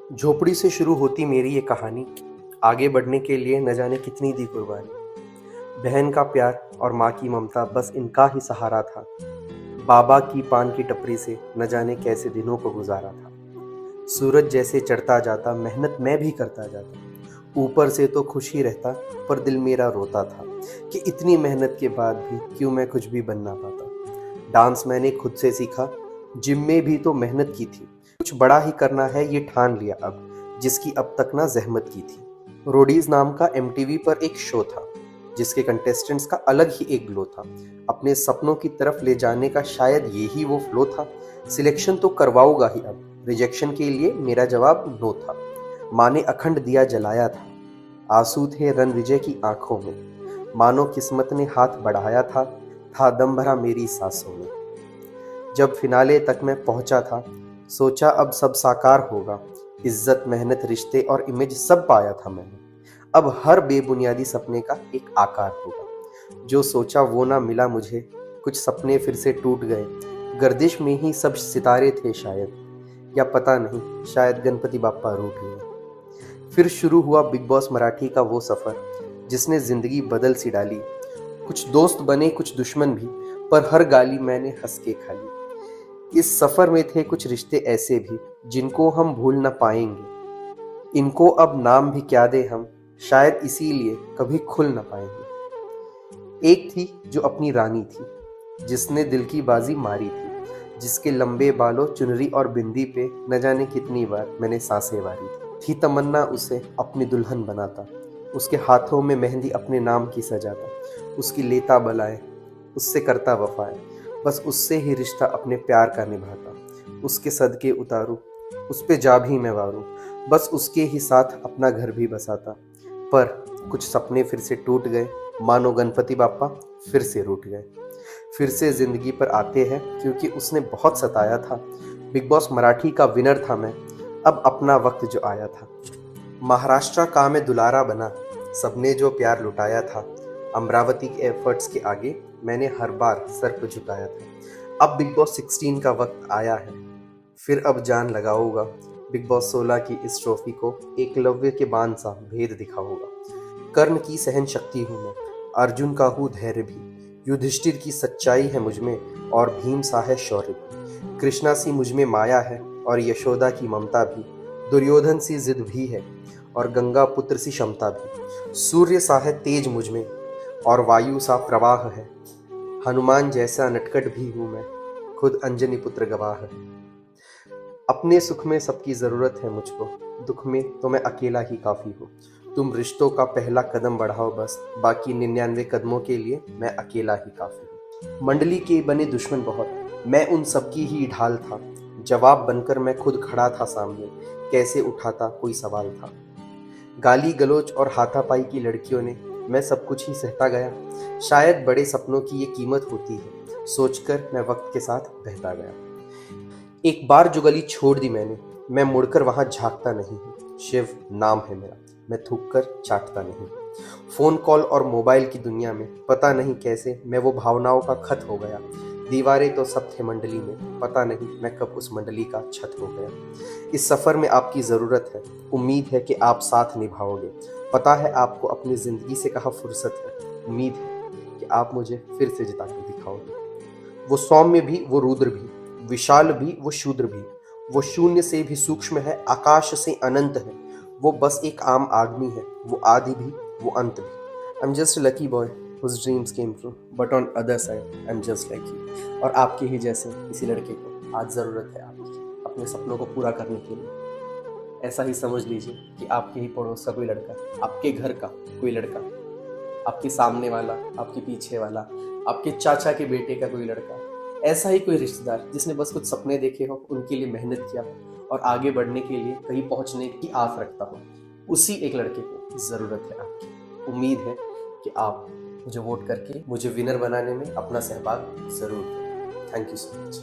झोपड़ी से शुरू होती मेरी ये कहानी, आगे बढ़ने के लिए न जाने कितनी दी कुर्बानी। बहन का प्यार और माँ की ममता बस इनका ही सहारा था। बाबा की पान की टपरी से न जाने कैसे दिनों को गुजारा था। सूरज जैसे चढ़ता जाता मेहनत मैं भी करता जाता। ऊपर से तो खुश ही रहता पर दिल मेरा रोता था कि इतनी मेहनत के बाद भी क्यों मैं कुछ भी बन ना पाता। डांस मैंने खुद से सीखा, जिम में भी तो मेहनत की थी। कुछ बड़ा ही करना है ये ठान लिया अब, जिसकी अब तक ना ज़हमत की थी। रोडीज नाम का एमटीवी पर एक शो था, जिसके कंटेस्टेंट्स का अलग ही एक ग्लो था। अपने सपनों की तरफ ले जाने का शायद यही वो फ्लो था। सिलेक्शन तो करवाऊंगा ही अब, रिजेक्शन के लिए मेरा जवाब नो था। माँ ने अखंड दिया जलाया था, आंसू थे रणविजय की आंखों में। मानो किस्मत ने हाथ बढ़ाया था दम भरा मेरी सांसों में। जब फिनाले तक मैं पहुंचा था, सोचा अब सब साकार होगा। इज्जत, मेहनत, रिश्ते और इमेज सब पाया था मैंने। अब हर बेबुनियादी सपने का एक आकार होगा। जो सोचा वो ना मिला मुझे, कुछ सपने फिर से टूट गए। गर्दिश में ही सब सितारे थे शायद, या पता नहीं, शायद गणपति बाप्पा रूठ गए। फिर शुरू हुआ बिग बॉस मराठी का वो सफ़र, जिसने ज़िंदगी बदल सी डाली। कुछ दोस्त बने, कुछ दुश्मन भी, पर हर गाली मैंने हंस के खा ली। इस सफ़र में थे कुछ रिश्ते ऐसे भी, जिनको हम भूल न पाएंगे। इनको अब नाम भी क्या दें हम, शायद इसीलिए कभी खुल न पाएंगे। एक थी जो अपनी रानी थी, जिसने दिल की बाजी मारी थी, जिसके लंबे बालों, चुनरी और बिंदी पे न जाने कितनी बार मैंने सांसें वारी थी तमन्ना उसे अपनी दुल्हन बनाता, उसके हाथों में मेहंदी अपने नाम की सजाता, उसकी लेता बलाए, उससे करता वफाएं, बस उससे ही रिश्ता अपने प्यार का निभाता। उसके सदके उतारूं, उस पे जा भी मैं वारूं, बस उसके ही साथ अपना घर भी बसाता। पर कुछ सपने फिर से टूट गए, मानो गणपति बाप्पा फिर से रूठ गए। फिर से जिंदगी पर आते हैं क्योंकि उसने बहुत सताया था। बिग बॉस मराठी का विनर था मैं, अब अपना वक्त जो आया था। महाराष्ट्र का मैं दुलारा बना, सबने जो प्यार लुटाया था। अमरावती के एफर्ट्स के आगे मैंने हर बार सर पे झुकाया था। अब बिग बॉस 16 का वक्त आया है, फिर अब जान लगाऊंगा। बिग बॉस 16 की इस ट्रॉफी को एकलव्य के बाण सा भेद दिखाऊंगा। कर्ण की सहन शक्ति हूँ मैं, अर्जुन का हूँ धैर्य भी। युधिष्ठिर की सच्चाई है मुझ में और भीम सा है शौर्य भी। कृष्णा सी मुझ में माया है और यशोदा की ममता भी। दुर्योधन सी जिद भी है और गंगा पुत्र सी क्षमता भी। सूर्य सा है तेज मुझ में और वायु सा प्रवाह है। हनुमान जैसा नटखट भी हूँ मैं, खुद अंजनी पुत्र गवाह है। अपने सुख में सबकी ज़रूरत है मुझको, दुख में तो मैं अकेला ही काफ़ी हूँ। तुम रिश्तों का पहला कदम बढ़ाओ बस, बाकी 99 कदमों के लिए मैं अकेला ही काफ़ी हूँ। मंडली के बने दुश्मन बहुत, मैं उन सबकी ही ढाल था। जवाब बनकर मैं खुद खड़ा था सामने, कैसे उठाता कोई सवाल था। गाली गलौज और हाथापाई की लड़कियों ने मैं सब कुछ ही सहता गया। शायद बड़े सपनों की ये कीमत होती है, सोचकर मैं वक्त के साथ बहता गया। एक बार जो गली छोड़ दी मैंने, मैं मुड़कर वहां झांकता नहीं हूँ। शिव नाम है मेरा, मैं थूक कर चाटता नहीं। फोन कॉल और मोबाइल की दुनिया में पता नहीं कैसे मैं वो भावनाओं का खत हो गया। दीवारें तो सब थे मंडली में, पता नहीं मैं कब उस मंडली का छत हो गया। इस सफ़र में आपकी ज़रूरत है, उम्मीद है कि आप साथ निभाओगे। पता है आपको अपनी ज़िंदगी से कहाँ फुर्सत है, उम्मीद है कि आप मुझे फिर से जिता कर दिखाओगे। वो सौम्य भी, वो रुद्र भी, विशाल भी, वो शूद्र भी। वो शून्य से भी सूक्ष्म है, आकाश से अनंत है। वो बस एक आम आदमी है, वो आदि भी, वो अंत भी। I am just a lucky boy whose dreams came true, but on other side I'm just like you। और आपके ही जैसे किसी लड़के को आज ज़रूरत है आपकी, अपने सपनों को पूरा करने के लिए। ऐसा ही समझ लीजिए कि आपके ही पड़ोस का कोई लड़का, आपके घर का कोई लड़का, आपके सामने वाला, आपके पीछे वाला, आपके चाचा के बेटे का कोई लड़का, ऐसा ही कोई रिश्तेदार जिसने बस कुछ सपने देखे हो, उनके लिए मेहनत किया हो और आगे बढ़ने के लिए कहीं पहुंचने की आस रखता हो, उसी एक लड़के को ज़रूरत है आपकी। उम्मीद है कि आप मुझे वोट करके मुझे विनर बनाने में अपना सहभाग ज़रूर दें। Thank you so much.